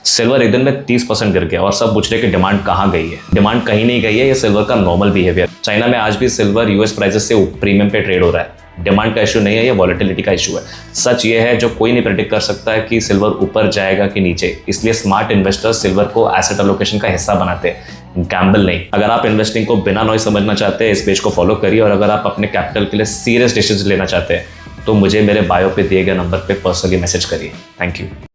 Silver एक दिन में 30% गिर गया और सब पूछ रहे कि डिमांड कहाँ गई है। डिमांड कहीं नहीं गई है, ये सिल्वर का नॉर्मल बिहेवियर। चाइना में आज भी सिल्वर यूएस प्राइसेस से प्रीमियम पे ट्रेड हो रहा है। डिमांड का इशू नहीं है, ये वॉलेटिलिटी का इशू है। सच ये है जो कोई नहीं प्रेडिक्ट कर सकता है कि सिल्वर ऊपर जाएगा कि नीचे। इसलिए स्मार्ट इन्वेस्टर्स सिल्वर को एसेट एलोकेशन का हिस्सा बनाते हैं, गैम्बल नहीं। अगर आप इन्वेस्टिंग को बिना नॉइज समझना चाहते हैं, इस पेज को फॉलो करिए। और अगर आप अपने कैपिटल के लिए सीरियस डिसीजन लेना चाहते हैं तो मुझे मेरे बायो पे दिए गए नंबर पे पर्सनली मैसेज करिए। Thank you.